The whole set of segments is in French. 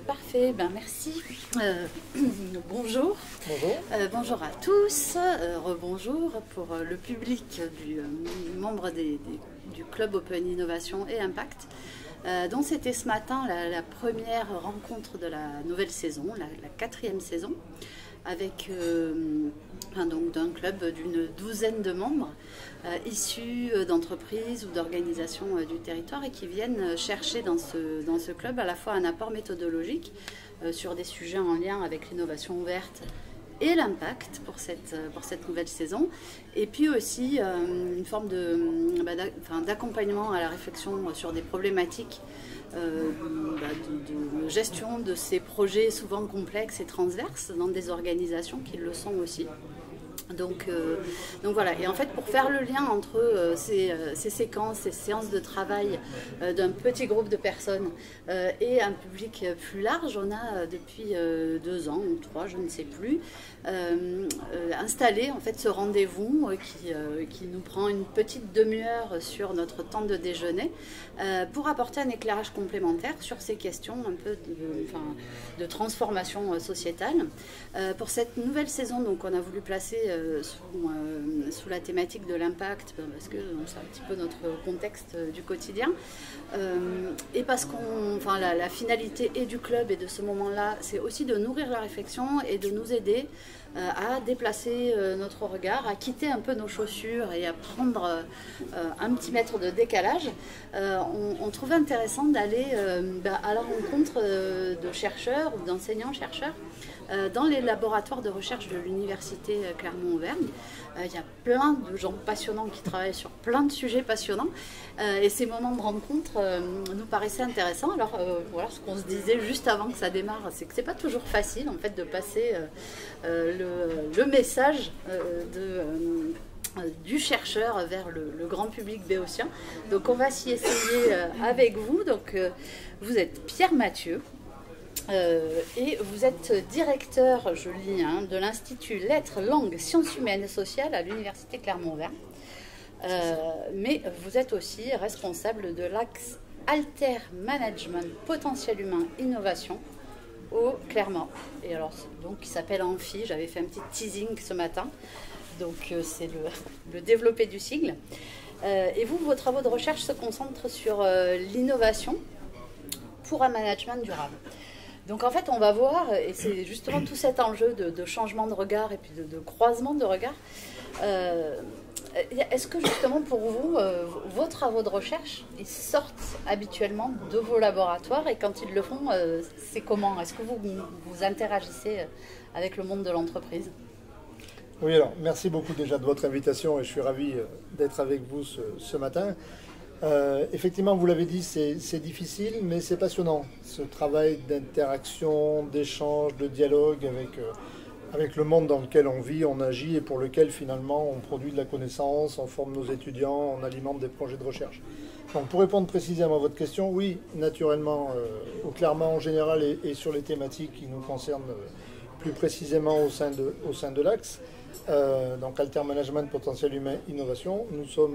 Parfait, merci. Bonjour. Bonjour. Bonjour à tous. Rebonjour pour le public membre du Club Open Innovation et Impact. Donc c'était ce matin la première rencontre de la nouvelle saison, la 4e saison, avec d'un club d'une douzaine de membres issus d'entreprises ou d'organisations du territoire et qui viennent chercher dans ce club à la fois un apport méthodologique sur des sujets en lien avec l'innovation ouverte et l'impact pour cette nouvelle saison, et puis aussi une forme d'accompagnement à la réflexion sur des problématiques de gestion de ces projets souvent complexes et transverses dans des organisations qui le sont aussi. Donc voilà, et en fait pour faire le lien entre ces séquences, ces séances de travail d'un petit groupe de personnes et un public plus large, on a depuis 2 ans ou 3, je ne sais plus, installé en fait ce rendez-vous qui nous prend une petite demi-heure sur notre temps de déjeuner pour apporter un éclairage complémentaire sur ces questions un peu de transformation sociétale. Pour cette nouvelle saison, donc on a voulu placer sous la thématique de l'impact, parce que c'est un petit peu notre contexte du quotidien, et parce la finalité et du club et de ce moment-là, c'est aussi de nourrir la réflexion et de nous aider à déplacer notre regard, à quitter un peu nos chaussures et à prendre un petit mètre de décalage. On trouvait intéressant d'aller à la rencontre de chercheurs ou d'enseignants-chercheurs dans les laboratoires de recherche de l'université Clermont-Auvergne. Il y a plein de gens passionnants qui travaillent sur plein de sujets passionnants et ces moments de rencontre nous paraissaient intéressants. Alors voilà, ce qu'on se disait juste avant que ça démarre, c'est que c'est pas toujours facile en fait de passer le message du chercheur vers le grand public béotien. Donc on va s'y essayer avec vous. Donc vous êtes Pierre Mathieu. Et vous êtes directeur, je lis, de l'Institut Lettres, Langues, Sciences Humaines et Sociales à l'Université Clermont-Auvergne. Mais vous êtes aussi responsable de l'axe Alter Management, Potentiel Humain, Innovation au Clermont. Et alors, donc, qui s'appelle Amphi. J'avais fait un petit teasing ce matin. Donc, c'est le développé du sigle. Et vous, vos travaux de recherche se concentrent sur l'innovation pour un management durable. Donc en fait, on va voir, et c'est justement tout cet enjeu de changement de regard et puis de croisement de regard. Est-ce que justement pour vous, vos travaux de recherche, ils sortent habituellement de vos laboratoires, et quand ils le font, c'est comment? Est-ce que vous interagissez avec le monde de l'entreprise? Oui, alors merci beaucoup déjà de votre invitation et je suis ravi d'être avec vous ce matin. Effectivement, vous l'avez dit, c'est difficile, mais c'est passionnant. Ce travail d'interaction, d'échange, de dialogue avec le monde dans lequel on vit, on agit et pour lequel finalement on produit de la connaissance, on forme nos étudiants, on alimente des projets de recherche. Donc pour répondre précisément à votre question, oui, naturellement, au Clermont en général et sur les thématiques qui nous concernent plus précisément au sein de l'Axe, donc Alter Management, Potentiel Humain, Innovation, nous sommes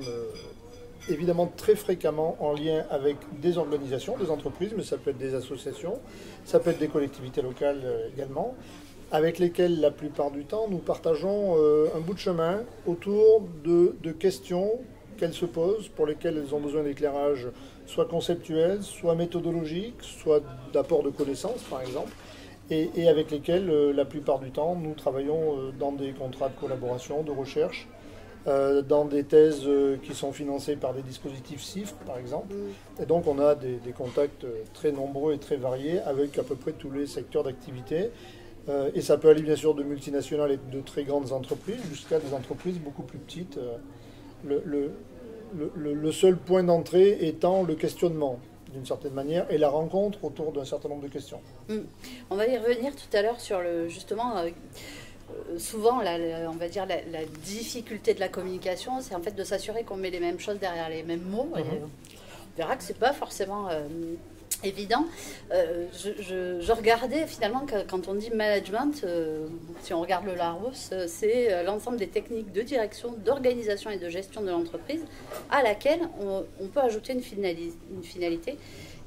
évidemment très fréquemment en lien avec des organisations, des entreprises, mais ça peut être des associations, ça peut être des collectivités locales également, avec lesquelles la plupart du temps nous partageons un bout de chemin autour de questions qu'elles se posent, pour lesquelles elles ont besoin d'éclairage soit conceptuel, soit méthodologique, soit d'apport de connaissances par exemple, et avec lesquelles la plupart du temps nous travaillons dans des contrats de collaboration, de recherche, dans des thèses qui sont financées par des dispositifs CIFRE, par exemple. Et donc, on a des contacts très nombreux et très variés avec à peu près tous les secteurs d'activité. Et ça peut aller, bien sûr, de multinationales et de très grandes entreprises jusqu'à des entreprises beaucoup plus petites. Le seul point d'entrée étant le questionnement, d'une certaine manière, et la rencontre autour d'un certain nombre de questions. On va y revenir tout à l'heure sur justement... souvent, on va dire la difficulté de la communication, c'est en fait de s'assurer qu'on met les mêmes choses derrière les mêmes mots. Et on verra que c'est pas forcément évident. Je regardais finalement quand on dit management, si on regarde le Larousse, c'est l'ensemble des techniques de direction, d'organisation et de gestion de l'entreprise à laquelle on peut ajouter une finalité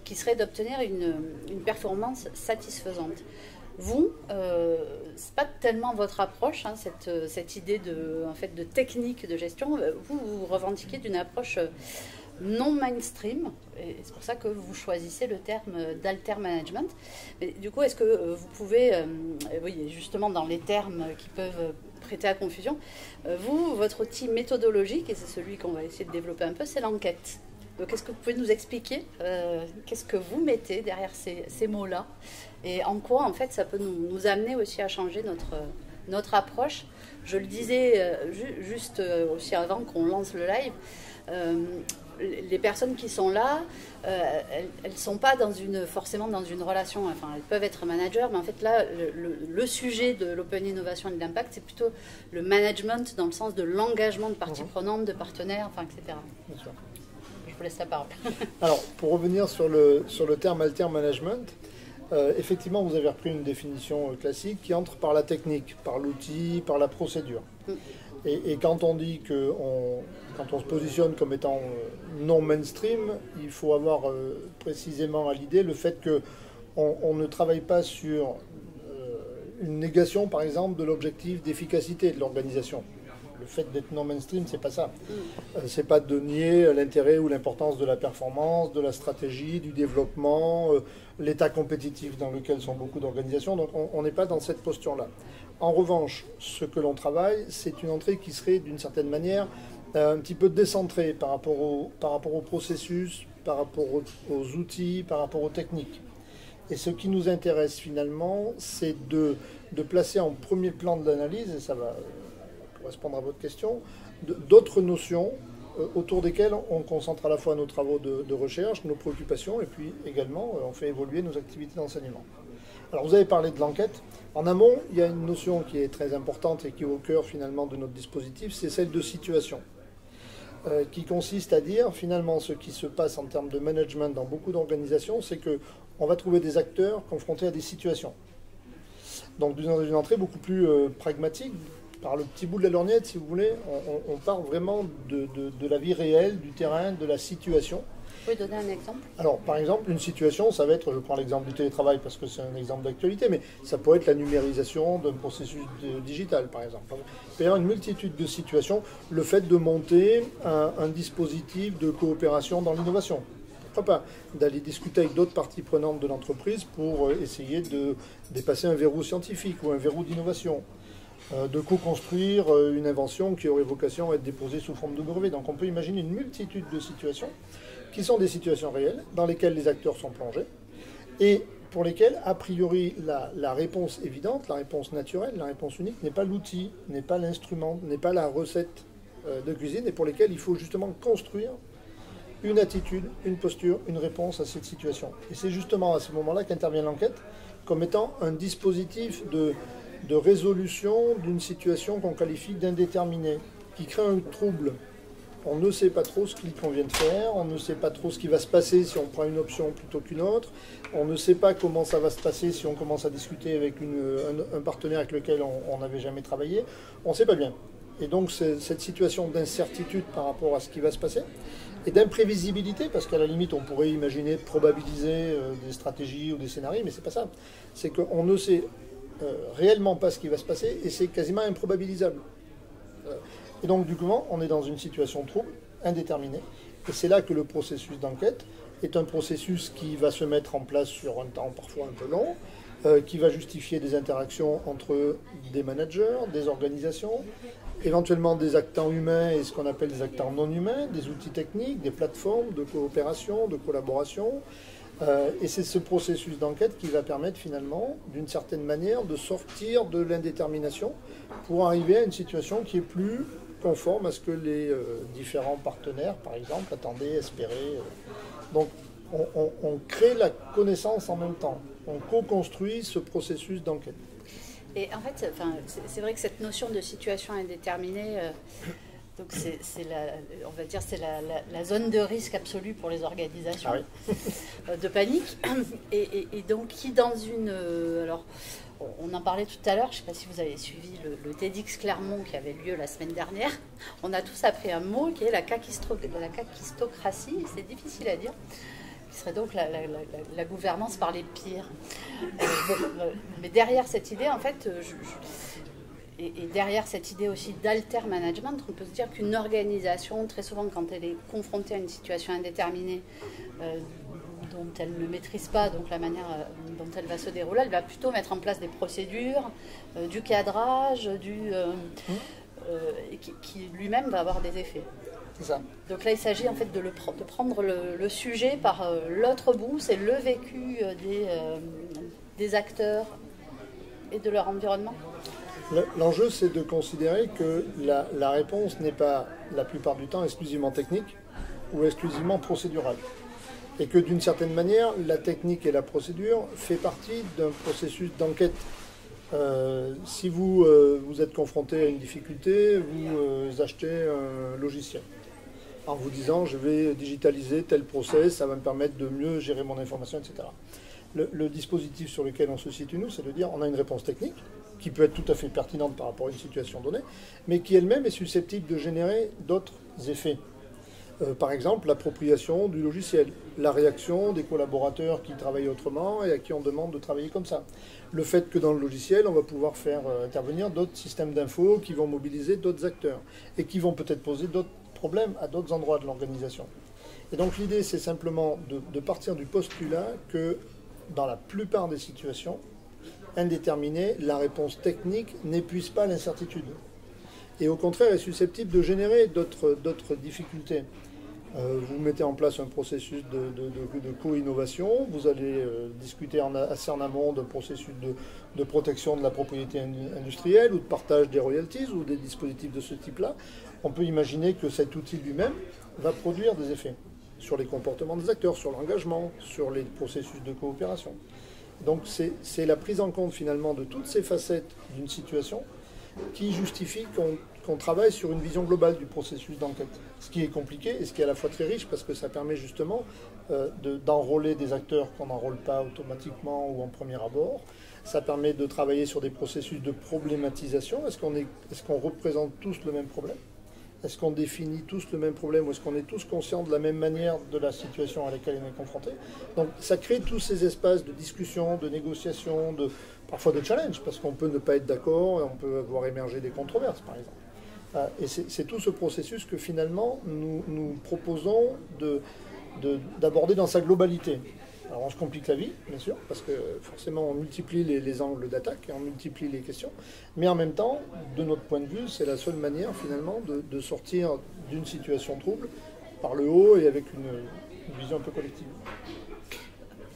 qui serait d'obtenir une performance satisfaisante. Vous, c'est pas tellement votre approche, hein, cette idée en fait, de technique de gestion. Vous revendiquez d'une approche non mainstream, et c'est pour ça que vous choisissez le terme d'alter management. Mais du coup, est-ce que vous pouvez, oui, justement dans les termes qui peuvent prêter à confusion, votre outil méthodologique, et c'est celui qu'on va essayer de développer un peu, c'est l'enquête. Donc, est-ce que vous pouvez nous expliquer qu'est-ce que vous mettez derrière ces mots-là, et en quoi, en fait, ça peut nous amener aussi à changer notre approche. Je le disais juste aussi avant qu'on lance le live, les personnes qui sont là, elles ne sont pas forcément dans une relation, enfin elles peuvent être managers, mais en fait là, le sujet de l'open innovation et de l'impact, c'est plutôt le management dans le sens de l'engagement de parties prenantes, de partenaires, enfin, etc. Bien sûr. Je vous laisse la parole. Alors, pour revenir sur le terme alter management, effectivement, vous avez repris une définition classique qui entre par la technique, par l'outil, par la procédure. Et quand on dit quand on se positionne comme étant non mainstream, il faut avoir précisément à l'idée le fait qu'on ne travaille pas sur une négation, par exemple, de l'objectif d'efficacité de l'organisation. Le fait d'être non mainstream, c'est pas ça. C'est pas de nier l'intérêt ou l'importance de la performance, de la stratégie, du développement, l'état compétitif dans lequel sont beaucoup d'organisations. Donc on n'est pas dans cette posture-là. En revanche, ce que l'on travaille, c'est une entrée qui serait d'une certaine manière un petit peu décentrée par rapport au processus, par rapport aux outils, par rapport aux techniques. Et ce qui nous intéresse finalement, c'est de placer en premier plan de l'analyse, et ça va correspondre à votre question, d'autres notions autour desquelles on concentre à la fois nos travaux de recherche, nos préoccupations, et puis également on fait évoluer nos activités d'enseignement. Alors vous avez parlé de l'enquête. En amont, il y a une notion qui est très importante et qui est au cœur finalement de notre dispositif, c'est celle de situation, qui consiste à dire finalement ce qui se passe en termes de management dans beaucoup d'organisations, c'est qu'on va trouver des acteurs confrontés à des situations. Donc dans une entrée beaucoup plus pragmatique, par le petit bout de la lorgnette, si vous voulez, on part vraiment de la vie réelle, du terrain, de la situation. Vous pouvez donner un exemple ? Alors, par exemple, une situation, ça va être, je prends l'exemple du télétravail parce que c'est un exemple d'actualité, mais ça peut être la numérisation d'un processus digital, par exemple. Il peut y avoir une multitude de situations. Le fait de monter un dispositif de coopération dans l'innovation. Pourquoi pas d'aller discuter avec d'autres parties prenantes de l'entreprise pour essayer de dépasser un verrou scientifique ou un verrou d'innovation. De co-construire une invention qui aurait vocation à être déposée sous forme de brevet. Donc on peut imaginer une multitude de situations qui sont des situations réelles, dans lesquelles les acteurs sont plongés, et pour lesquelles, a priori, la réponse évidente, la réponse naturelle, la réponse unique n'est pas l'outil, n'est pas l'instrument, n'est pas la recette de cuisine, et pour lesquelles il faut justement construire une attitude, une posture, une réponse à cette situation. Et c'est justement à ce moment-là qu'intervient l'enquête, comme étant un dispositif de résolution d'une situation qu'on qualifie d'indéterminée, qui crée un trouble. On ne sait pas trop ce qu'il convient de faire, on ne sait pas trop ce qui va se passer si on prend une option plutôt qu'une autre, on ne sait pas comment ça va se passer si on commence à discuter avec un partenaire avec lequel on n'avait jamais travaillé, on ne sait pas bien. Et donc cette situation d'incertitude par rapport à ce qui va se passer, et d'imprévisibilité, parce qu'à la limite on pourrait imaginer probabiliser des stratégies ou des scénarios, mais c'est pas ça. C'est qu'on ne sait réellement pas ce qui va se passer, et c'est quasiment improbabilisable. Et donc, du coup, on est dans une situation trouble, indéterminée. Et c'est là que le processus d'enquête est un processus qui va se mettre en place sur un temps parfois un peu long, qui va justifier des interactions entre des managers, des organisations, éventuellement des acteurs humains et ce qu'on appelle des acteurs non humains, des outils techniques, des plateformes de coopération, de collaboration. Et c'est ce processus d'enquête qui va permettre finalement, d'une certaine manière, de sortir de l'indétermination pour arriver à une situation qui est plus conforme à ce que les différents partenaires, par exemple, attendaient, espéraient. Donc on crée la connaissance en même temps. On co-construit ce processus d'enquête. Et en fait, c'est vrai que cette notion de situation indéterminée, donc on va dire c'est la zone de risque absolue pour les organisations, de panique, et donc qui dans une... alors, on en parlait tout à l'heure, je ne sais pas si vous avez suivi le TEDx Clermont qui avait lieu la semaine dernière, on a tous appris un mot qui est la kakistocratie, c'est difficile à dire, qui serait donc la gouvernance par les pairs. Mais derrière cette idée, en fait, et derrière cette idée aussi d'alter management, on peut se dire qu'une organisation, très souvent quand elle est confrontée à une situation indéterminée, dont elle ne maîtrise pas donc la manière dont elle va se dérouler, elle va plutôt mettre en place des procédures, du cadrage, qui lui-même va avoir des effets. C'est ça. Donc là, il s'agit en fait de prendre le sujet par l'autre bout, c'est le vécu des acteurs et de leur environnement. L'enjeu, c'est de considérer que la réponse n'est pas, la plupart du temps, exclusivement technique ou exclusivement procédurale. Et que d'une certaine manière, la technique et la procédure fait partie d'un processus d'enquête. Si vous êtes confronté à une difficulté, vous achetez un logiciel en vous disant je vais digitaliser tel process, ça va me permettre de mieux gérer mon information, etc. Le dispositif sur lequel on se situe, nous, c'est de dire on a une réponse technique qui peut être tout à fait pertinente par rapport à une situation donnée, mais qui elle-même est susceptible de générer d'autres effets. Par exemple, l'appropriation du logiciel, la réaction des collaborateurs qui travaillent autrement et à qui on demande de travailler comme ça. Le fait que dans le logiciel, on va pouvoir faire intervenir d'autres systèmes d'infos qui vont mobiliser d'autres acteurs et qui vont peut-être poser d'autres problèmes à d'autres endroits de l'organisation. Et donc l'idée, c'est simplement de partir du postulat que dans la plupart des situations indéterminées, la réponse technique n'épuise pas l'incertitude. Et au contraire, est susceptible de générer d'autres difficultés. Vous mettez en place un processus de co-innovation, vous allez discuter assez en amont d'un processus de protection de la propriété industrielle ou de partage des royalties ou des dispositifs de ce type-là. On peut imaginer que cet outil lui-même va produire des effets sur les comportements des acteurs, sur l'engagement, sur les processus de coopération. Donc c'est la prise en compte finalement de toutes ces facettes d'une situation qui justifie qu'on travaille sur une vision globale du processus d'enquête. Ce qui est compliqué et ce qui est à la fois très riche parce que ça permet justement d'enrôler des acteurs qu'on n'enrôle pas automatiquement ou en premier abord. Ça permet de travailler sur des processus de problématisation. Est-ce qu'on représente tous le même problème ? Est-ce qu'on définit tous le même problème ou est-ce qu'on est tous conscients de la même manière de la situation à laquelle on est confronté? Donc ça crée tous ces espaces de discussion, de négociation, parfois de challenge, parce qu'on peut ne pas être d'accord et on peut voir émerger des controverses, par exemple. Et c'est tout ce processus que finalement nous proposons d'aborder dans sa globalité. Alors on se complique la vie, bien sûr, parce que forcément on multiplie les angles d'attaque et on multiplie les questions, mais en même temps, de notre point de vue, c'est la seule manière finalement de sortir d'une situation trouble par le haut et avec une vision un peu collective.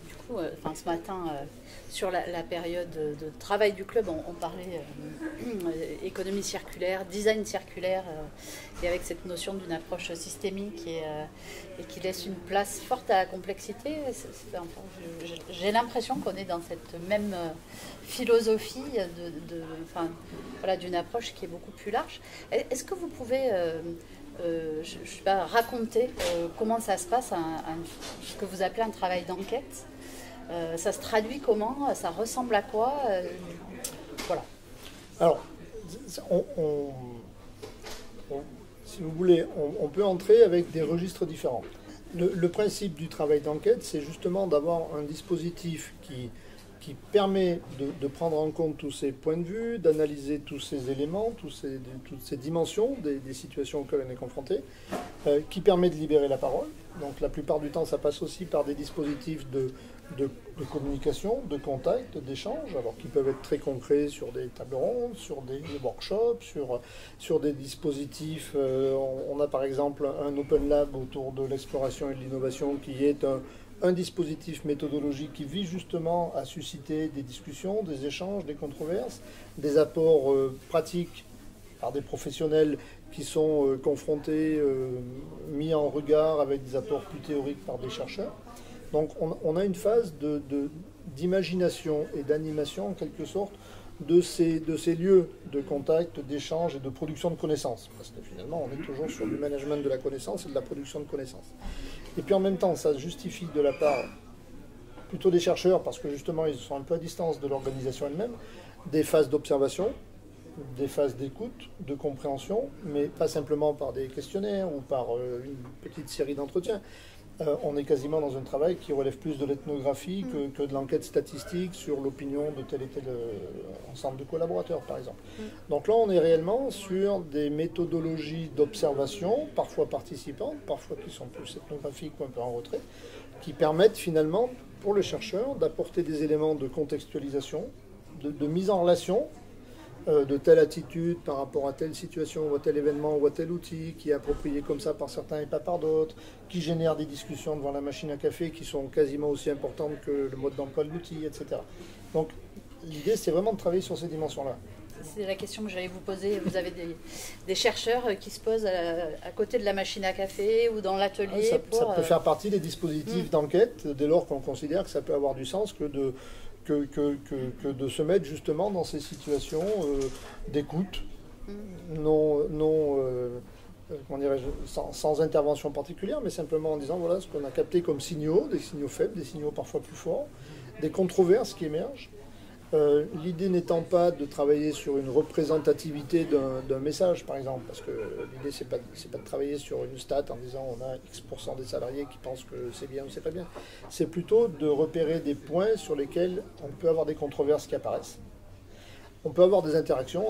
Du coup, ce matin, sur la période de travail du club, on parlait économie circulaire, design circulaire, et avec cette notion d'une approche systémique et qui laisse une place forte à la complexité. J'ai l'impression qu'on est dans cette même philosophie d'une approche qui est beaucoup plus large. Est-ce que vous pouvez raconter comment ça se passe, ce que vous appelez un travail d'enquête? Ça se traduit comment? Ça ressemble à quoi? Voilà. Alors, si vous voulez, on peut entrer avec des registres différents. Le principe du travail d'enquête, c'est justement d'avoir un dispositif qui permet de prendre en compte tous ces points de vue, d'analyser tous ces éléments, toutes ces dimensions des situations auxquelles on est confronté, qui permet de libérer la parole. Donc la plupart du temps, ça passe aussi par des dispositifs de communication, de contact, d'échange, alors qui peuvent être très concrets sur des tables rondes, sur des workshops, sur des dispositifs. On a par exemple un Open Lab autour de l'exploration et de l'innovation qui est un dispositif méthodologique qui vise justement à susciter des discussions, des échanges, des controverses, des apports pratiques par des professionnels qui sont confrontés, mis en regard avec des apports plus théoriques par des chercheurs. Donc on a une phase d'imagination et d'animation en quelque sorte de ces lieux de contact, d'échange et de production de connaissances. Parce que finalement on est toujours sur du management de la connaissance et de la production de connaissances. Et puis en même temps ça justifie de la part plutôt des chercheurs, parce que justement ils sont un peu à distance de l'organisation elle-même, des phases d'observation, des phases d'écoute, de compréhension, mais pas simplement par des questionnaires ou par une petite série d'entretiens. on est quasiment dans un travail qui relève plus de l'ethnographie que de l'enquête statistique sur l'opinion de tel et tel ensemble de collaborateurs, par exemple. Donc là, on est réellement sur des méthodologies d'observation, parfois participantes, parfois qui sont plus ethnographiques ou un peu en retrait, qui permettent finalement, pour le chercheur, d'apporter des éléments de contextualisation, de mise en relation, de telle attitude par rapport à telle situation ou à tel événement ou à tel outil qui est approprié comme ça par certains et pas par d'autres, qui génère des discussions devant la machine à café qui sont quasiment aussi importantes que le mode d'emploi de l'outil, etc. Donc l'idée, c'est vraiment de travailler sur ces dimensions-là. C'est la question que j'allais vous poser. Vous avez des chercheurs qui se posent à côté de la machine à café ou dans l'atelier. Ça peut faire partie des dispositifs d'enquête dès lors qu'on considère que ça peut avoir du sens que de se mettre justement dans ces situations d'écoute, sans intervention particulière, mais simplement en disant voilà ce qu'on a capté comme signaux, des signaux faibles, des signaux parfois plus forts, des controverses qui émergent. L'idée n'étant pas de travailler sur une représentativité d'un message, par exemple, parce que l'idée, c'est pas de travailler sur une stat en disant on a X% des salariés qui pensent que c'est bien ou c'est pas bien. C'est plutôt de repérer des points sur lesquels on peut avoir des controverses qui apparaissent. On peut avoir des interactions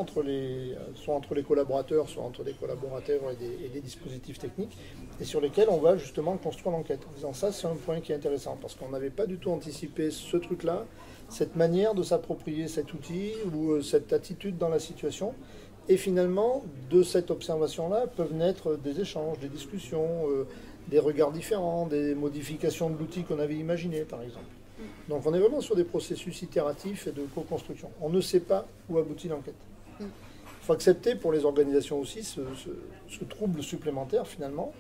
soit entre les collaborateurs, soit entre des collaborateurs et des dispositifs techniques, et sur lesquels on va justement construire l'enquête. En disant ça, c'est un point qui est intéressant, parce qu'on n'avait pas du tout anticipé ce truc-là, cette manière de s'approprier cet outil ou cette attitude dans la situation. Et finalement, de cette observation-là peuvent naître des échanges, des discussions, des regards différents, des modifications de l'outil qu'on avait imaginé, par exemple. Donc on est vraiment sur des processus itératifs et de co-construction. On ne sait pas où aboutit l'enquête. Il faut accepter pour les organisations aussi ce trouble supplémentaire, finalement.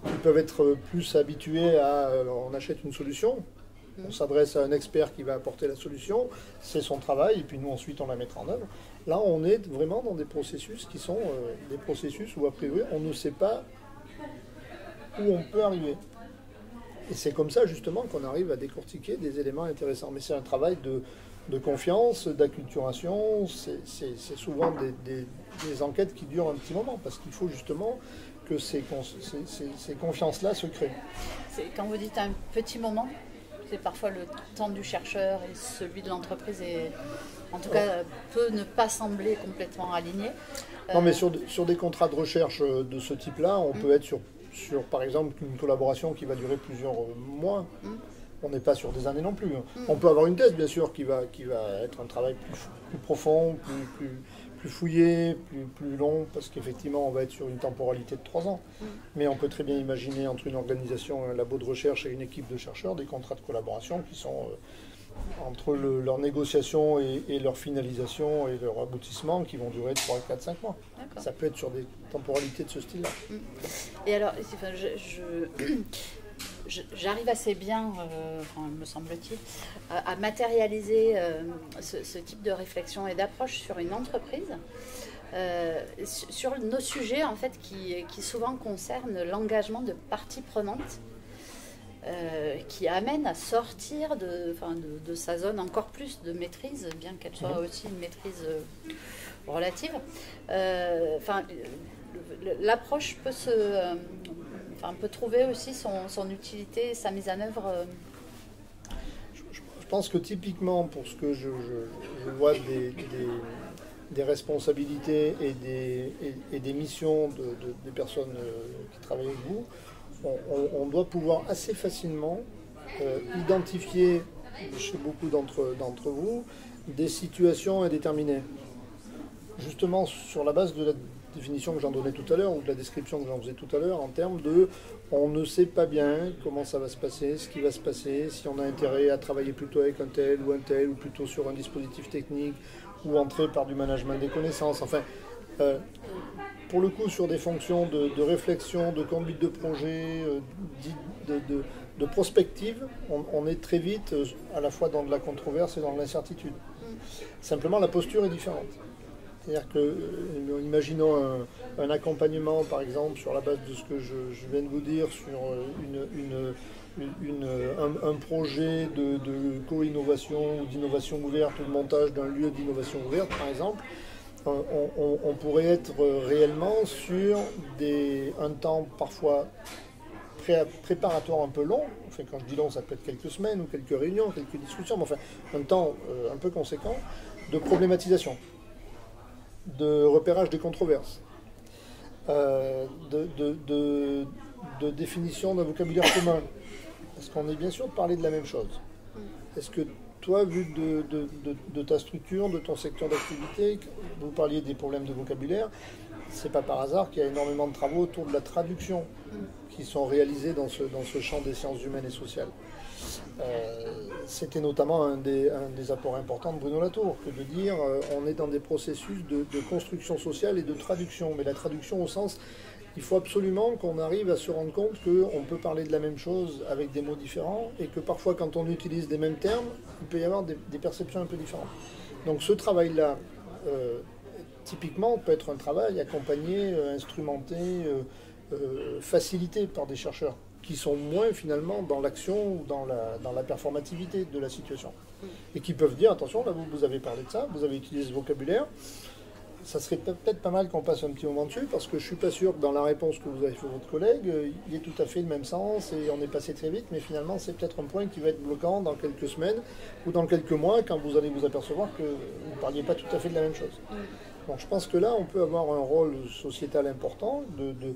Ils peuvent être plus habitués à on achète une solution, on s'adresse à un expert qui va apporter la solution, c'est son travail, et puis nous ensuite on la mettra en œuvre. Là on est vraiment dans des processus qui sont des processus où a priori on ne sait pas où on peut arriver. Et c'est comme ça justement qu'on arrive à décortiquer des éléments intéressants. Mais c'est un travail de confiance, d'acculturation, c'est souvent des enquêtes qui durent un petit moment, parce qu'il faut justement que ces confiances-là se créent. Quand vous dites un petit moment, c'est parfois le temps du chercheur et celui de l'entreprise, et en tout cas peut ne pas sembler complètement aligné. Non, mais sur des contrats de recherche de ce type-là, on peut être sur par exemple une collaboration qui va durer plusieurs mois. On n'est pas sur des années non plus. On peut avoir une thèse, bien sûr, qui va être un travail plus profond, plus fouillé, plus long, parce qu'effectivement, on va être sur une temporalité de 3 ans. Mais on peut très bien imaginer entre une organisation, un labo de recherche et une équipe de chercheurs, des contrats de collaboration qui sont entre leur négociation et leur finalisation et leur aboutissement qui vont durer 3, 4, 5 mois. Ça peut être sur des temporalités de ce style-là. Et alors, j'arrive assez bien, me semble-t-il, à matérialiser ce type de réflexion et d'approche sur une entreprise, sur nos sujets en fait qui souvent concernent l'engagement de parties prenantes, qui amène à sortir de sa zone encore plus de maîtrise, bien qu'elle soit aussi une maîtrise relative. L'approche peut trouver aussi son utilité, sa mise en œuvre. Je pense que typiquement, pour ce que je vois des responsabilités et des missions des personnes qui travaillent avec vous, on doit pouvoir assez facilement identifier chez beaucoup d'entre vous des situations indéterminées. Justement sur la base de la définition que j'en donnais tout à l'heure, ou de la description que j'en faisais tout à l'heure, en termes de on ne sait pas bien comment ça va se passer, ce qui va se passer, si on a intérêt à travailler plutôt avec un tel, ou plutôt sur un dispositif technique, ou entrer par du management des connaissances. Enfin, pour le coup, sur des fonctions de réflexion, de conduite de projet, de prospective, on est très vite à la fois dans de la controverse et dans de l'incertitude. Simplement, la posture est différente. C'est-à-dire que, imaginons un accompagnement, par exemple, sur la base de ce que je viens de vous dire, sur un projet de co-innovation ou d'innovation ouverte, ou de montage d'un lieu d'innovation ouverte, par exemple, on pourrait être réellement sur un temps parfois préparatoire un peu long. Enfin, quand je dis long, ça peut être quelques semaines ou quelques réunions, quelques discussions, mais enfin, un temps un peu conséquent de problématisation, de repérage des controverses, de définition d'un vocabulaire commun. Est-ce qu'on est bien sûr de parler de la même chose? Est-ce que toi, vu de ta structure, de ton secteur d'activité, vous parliez des problèmes de vocabulaire, c'est pas par hasard qu'il y a énormément de travaux autour de la traduction qui sont réalisés dans ce champ des sciences humaines et sociales. C'était notamment un des apports importants de Bruno Latour, que de dire on est dans des processus de construction sociale et de traduction. Mais la traduction au sens, il faut absolument qu'on arrive à se rendre compte qu'on peut parler de la même chose avec des mots différents et que parfois quand on utilise les mêmes termes, il peut y avoir des perceptions un peu différentes. Donc ce travail-là, typiquement, peut être un travail accompagné, instrumenté, facilité par des chercheurs qui sont moins finalement dans l'action ou dans la performativité de la situation. Et qui peuvent dire, attention, là vous avez parlé de ça, vous avez utilisé ce vocabulaire, ça serait peut-être pas mal qu'on passe un petit moment dessus, parce que je ne suis pas sûr que dans la réponse que vous avez fait votre collègue, il y ait tout à fait le même sens, et on est passé très vite, mais finalement c'est peut-être un point qui va être bloquant dans quelques semaines, ou dans quelques mois, quand vous allez vous apercevoir que vous ne parliez pas tout à fait de la même chose. Donc je pense que là, on peut avoir un rôle sociétal important de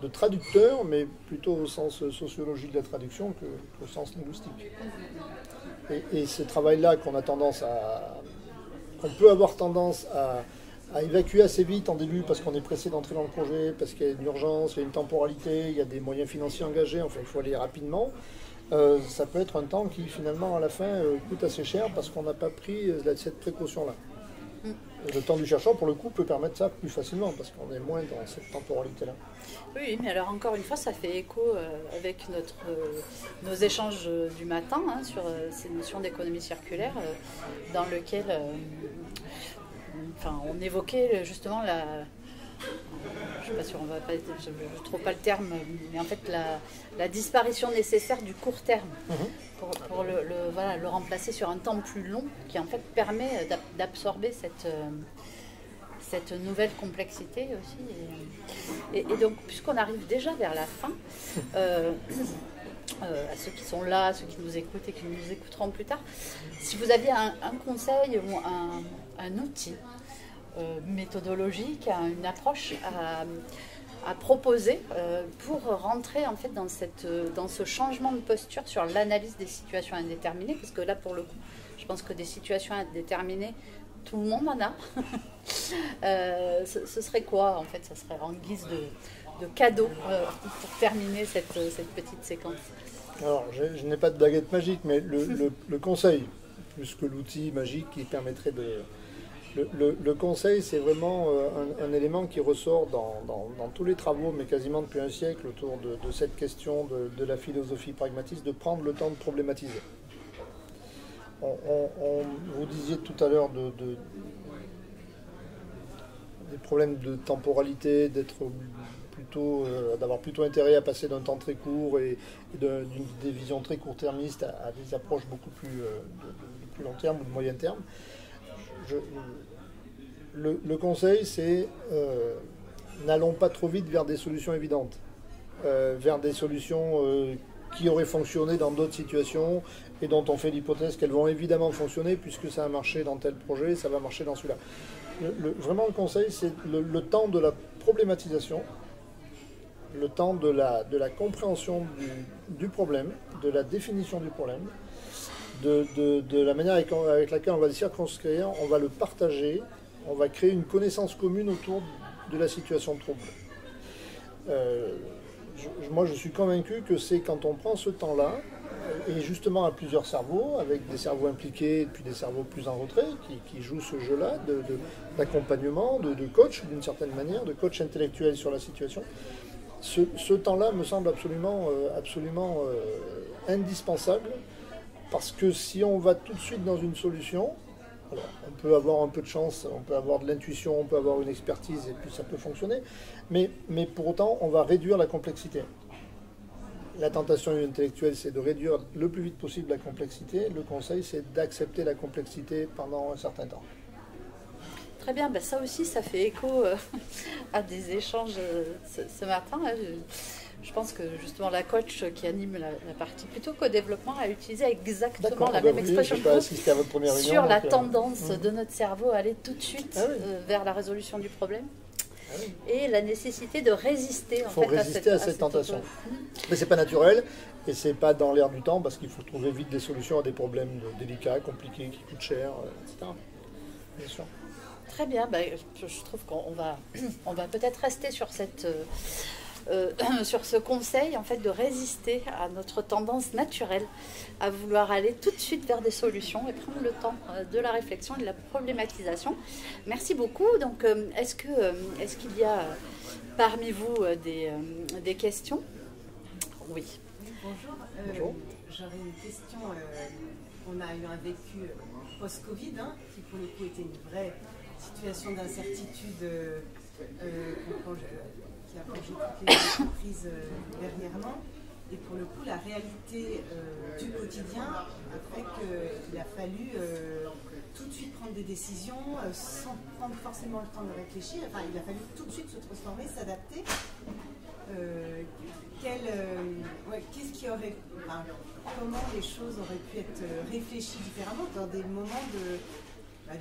traducteur, mais plutôt au sens sociologique de la traduction qu'au sens linguistique. Et ce travail-là qu'on peut avoir tendance à évacuer assez vite en début parce qu'on est pressé d'entrer dans le projet, parce qu'il y a une urgence, il y a une temporalité, il y a des moyens financiers engagés, enfin il faut aller rapidement. Ça peut être un temps qui finalement à la fin coûte assez cher parce qu'on n'a pas pris cette précaution-là. Le temps du chercheur, pour le coup, peut permettre ça plus facilement, parce qu'on est moins dans cette temporalité-là. Oui, mais alors encore une fois, ça fait écho avec nos échanges du matin sur ces notions d'économie circulaire, dans lequel on évoquait justement je ne sais pas si on va pas, je ne trouve pas le terme, mais en fait la disparition nécessaire du court terme pour le remplacer sur un temps plus long qui en fait permet d'absorber cette nouvelle complexité aussi. Et donc, puisqu'on arrive déjà vers la fin, à ceux qui sont là, à ceux qui nous écoutent et qui nous écouteront plus tard, si vous aviez un conseil ou un outil méthodologique, une approche à proposer pour rentrer en fait dans ce changement de posture sur l'analyse des situations indéterminées, parce que là pour le coup je pense que des situations indéterminées tout le monde en a. Ce serait quoi en fait? Ça serait en guise de cadeau pour terminer cette petite séquence. Alors je n'ai pas de baguette magique, mais le conseil plus que l'outil magique qui permettrait de... Le conseil, c'est vraiment un élément qui ressort dans tous les travaux, mais quasiment depuis un siècle, autour de cette question de la philosophie pragmatiste, de prendre le temps de problématiser. Vous disiez tout à l'heure des problèmes de temporalité, d'avoir plutôt intérêt à passer d'un temps très court et des visions très court-termistes à des approches beaucoup plus de plus long terme ou de moyen terme. Le conseil, c'est n'allons pas trop vite vers des solutions évidentes, vers des solutions qui auraient fonctionné dans d'autres situations et dont on fait l'hypothèse qu'elles vont évidemment fonctionner puisque ça a marché dans tel projet, ça va marcher dans celui-là. Vraiment, le conseil, c'est le temps de la problématisation, le temps de la compréhension du problème, de la définition du problème, de la manière avec laquelle on va le circonscrire, on va le partager, on va créer une connaissance commune autour de la situation de trouble. Moi, je suis convaincu que c'est quand on prend ce temps-là, et justement à plusieurs cerveaux, avec des cerveaux impliqués et puis des cerveaux plus en retrait, qui jouent ce jeu-là d'accompagnement, de coach d'une certaine manière, de coach intellectuel sur la situation. Ce temps-là me semble absolument indispensable, parce que si on va tout de suite dans une solution, alors on peut avoir un peu de chance, on peut avoir de l'intuition, on peut avoir une expertise et puis ça peut fonctionner, mais pour autant on va réduire la complexité. La tentation intellectuelle, c'est de réduire le plus vite possible la complexité. Le conseil, c'est d'accepter la complexité pendant un certain temps. Très bien, ben ça aussi, ça fait écho à des échanges ce matin. Je pense que justement la coach qui anime la partie plutôt qu'au développement a utilisé exactement la bah même oui, expression j'ai que pas vous assisté à votre première réunion, sur la donc, tendance de notre cerveau à aller tout de suite Ah oui. vers la résolution du problème. Ah oui. Et la nécessité de résister Il faut résister à cette tentation. Mais c'est pas naturel et c'est pas dans l'air du temps parce qu'il faut trouver vite des solutions à des problèmes délicats, compliqués, qui coûtent cher, etc. Bien sûr. Très bien, je trouve qu'on va, on va peut-être rester sur sur ce conseil en fait de résister à notre tendance naturelle à vouloir aller tout de suite vers des solutions et prendre le temps de la réflexion et de la problématisation. Merci beaucoup. Donc, est-ce qu'il y a parmi vous des questions? Oui. Bonjour. J'aurais une question. On a eu un vécu post-Covid qui pour le coup était une vraie situation d'incertitude qui a plongé toutes les entreprises dernièrement. Et pour le coup, la réalité du quotidien a fait qu'il a fallu tout de suite prendre des décisions sans prendre forcément le temps de réfléchir. Enfin, il a fallu tout de suite se transformer, s'adapter. Qu'est-ce qui aurait, comment les choses auraient pu être réfléchies différemment dans des moments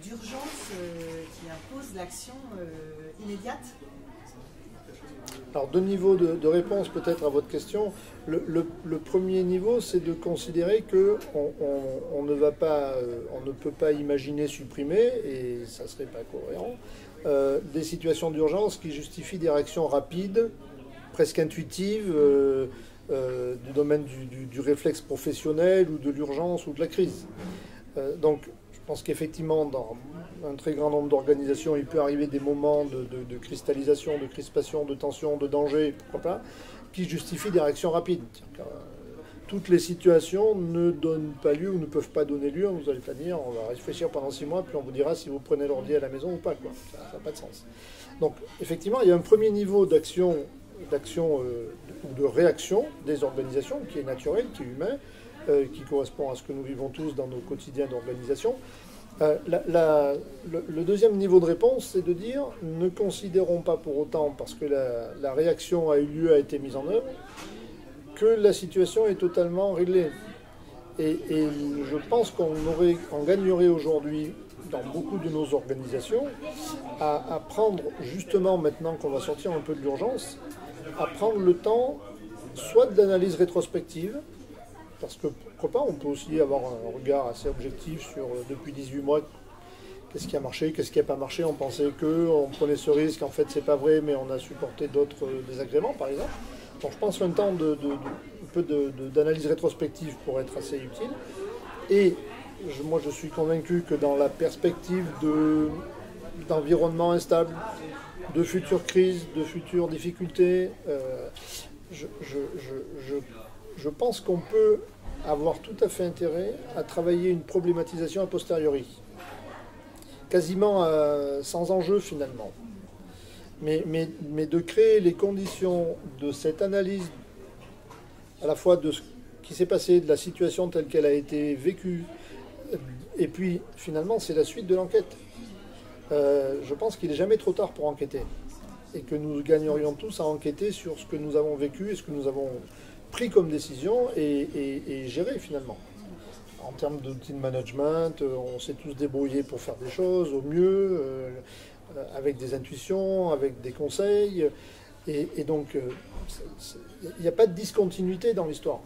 d'urgence qui imposent l'action immédiate? Alors, deux niveaux de réponse peut-être à votre question. Le premier niveau, c'est de considérer que on ne peut pas imaginer supprimer, et ça ne serait pas cohérent, des situations d'urgence qui justifient des réactions rapides, presque intuitives, du domaine du réflexe professionnel ou de l'urgence ou de la crise. Donc, je pense qu'effectivement, dans un très grand nombre d'organisations, il peut arriver des moments de cristallisation, de crispation, de tension, de danger, pourquoi pas, qui justifient des réactions rapides. Toutes les situations ne donnent pas lieu ou ne peuvent pas donner lieu. Vous allez pas dire, on va réfléchir pendant 6 mois, puis on vous dira si vous prenez l'ordi à la maison ou pas, quoi. Ça n'a pas de sens. Donc, effectivement, il y a un premier niveau d'action ou de réaction des organisations qui est naturel, qui est humain, qui correspond à ce que nous vivons tous dans nos quotidiens d'organisation. Le deuxième niveau de réponse, c'est de dire ne considérons pas pour autant, parce que la réaction a eu lieu, a été mise en œuvre, que la situation est totalement réglée. Et je pense qu'on gagnerait aujourd'hui dans beaucoup de nos organisations à prendre, justement maintenant qu'on va sortir un peu de l'urgence, à prendre le temps soit de l'analyse rétrospective, parce que pourquoi pas, on peut aussi avoir un regard assez objectif sur depuis 18 mois, qu'est-ce qui a marché, qu'est-ce qui n'a pas marché, on pensait qu'on prenait ce risque, en fait c'est pas vrai, mais on a supporté d'autres désagréments par exemple. Donc je pense qu'un temps un peu d'analyse rétrospective pourrait être assez utile. Et moi je suis convaincu que dans la perspective d'environnement instable, de futures crises, de futures difficultés, je pense qu'on peut avoir tout à fait intérêt à travailler une problématisation a posteriori, quasiment sans enjeu finalement, mais de créer les conditions de cette analyse à la fois de ce qui s'est passé, de la situation telle qu'elle a été vécue, et puis finalement c'est la suite de l'enquête. Je pense qu'il n'est jamais trop tard pour enquêter et que nous gagnerions tous à enquêter sur ce que nous avons vécu et ce que nous avons pris comme décision et gérer finalement. En termes d'outils de management, on s'est tous débrouillés pour faire des choses au mieux, avec des intuitions, avec des conseils. Et donc, il n'y a pas de discontinuité dans l'histoire.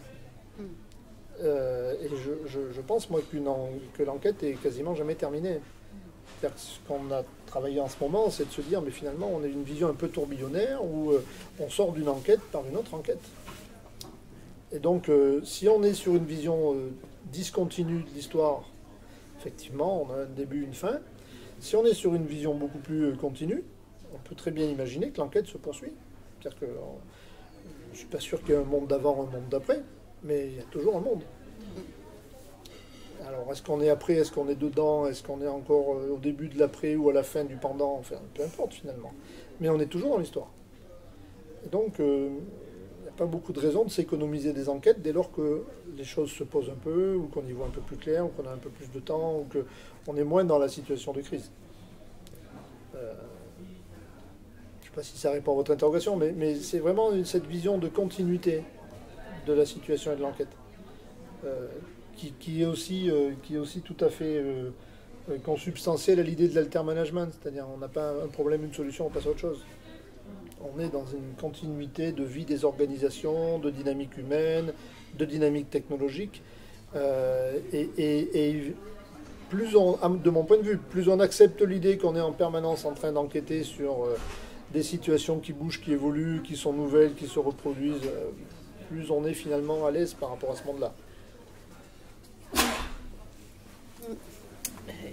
Et je pense, moi, que l'enquête est quasiment jamais terminée. C'est-à-dire que ce qu'on a travaillé en ce moment, c'est de se dire, mais finalement, on a une vision un peu tourbillonnaire où on sort d'une enquête par une autre enquête. Et donc, si on est sur une vision discontinue de l'histoire, effectivement, on a un début, une fin. Si on est sur une vision beaucoup plus continue, on peut très bien imaginer que l'enquête se poursuit. C'est-à-dire que je ne suis pas sûr qu'il y ait un monde d'avant, un monde d'après, mais il y a toujours un monde. Alors, est-ce qu'on est après, est-ce qu'on est dedans, est-ce qu'on est encore au début de l'après ou à la fin du pendant, enfin, peu importe finalement. Mais on est toujours dans l'histoire. Et donc, il n'y a pas beaucoup de raisons de s'économiser des enquêtes dès lors que les choses se posent un peu, ou qu'on y voit un peu plus clair, ou qu'on a un peu plus de temps, ou qu'on est moins dans la situation de crise. sais pas si ça répond à votre interrogation, mais c'est vraiment cette vision de continuité de la situation et de l'enquête, qui est aussi tout à fait consubstantielle à l'idée de l'altermanagement, c'est-à-dire on n'a pas un problème, une solution, on passe à autre chose. On est dans une continuité de vie des organisations, de dynamique humaine, de dynamique technologique, et plus de mon point de vue, plus on accepte l'idée qu'on est en permanence en train d'enquêter sur des situations qui bougent, qui évoluent, qui sont nouvelles, qui se reproduisent, plus on est finalement à l'aise par rapport à ce monde-là.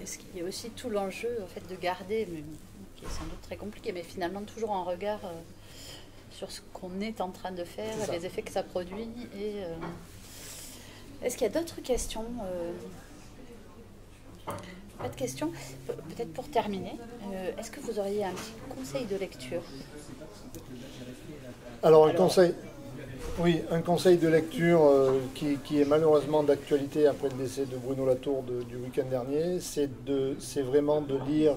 Ce qui est aussi tout l'enjeu en fait, de garder, mais, qui est sans doute très compliqué, mais finalement toujours un regard sur ce qu'on est en train de faire, les effets que ça produit. Est-ce qu'il y a d'autres questions Pas de questions. Peut-être pour terminer, est-ce que vous auriez un petit conseil de lecture? Alors, un conseil de lecture qui est malheureusement d'actualité après le décès de Bruno Latour du week-end dernier, c'est vraiment de lire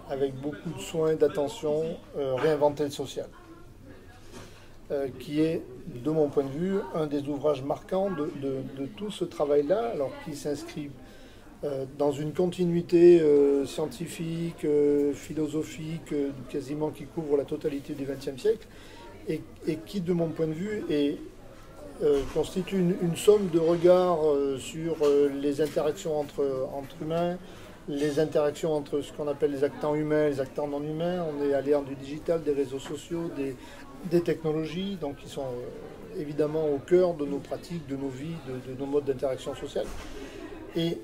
avec beaucoup de soin et d'attention Réinventer le social, qui est, de mon point de vue, un des ouvrages marquants de tout ce travail-là, alors qui s'inscrit dans une continuité scientifique, philosophique, quasiment qui couvre la totalité du XXe siècle, et qui, de mon point de vue, constitue une somme de regards sur les interactions entre humains, les interactions entre ce qu'on appelle les acteurs humains et les acteurs non humains. On est à l'ère du digital, des réseaux sociaux, des technologies, donc qui sont évidemment au cœur de nos pratiques, de nos vies, de nos modes d'interaction sociale. Et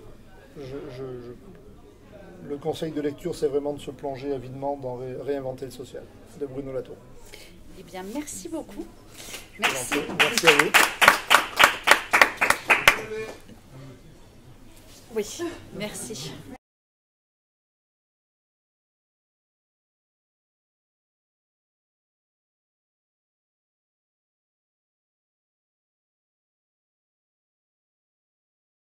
le conseil de lecture, c'est vraiment de se plonger avidement dans Réinventer le social, de Bruno Latour. Eh bien, merci beaucoup. Merci. Merci à vous. Oui, merci.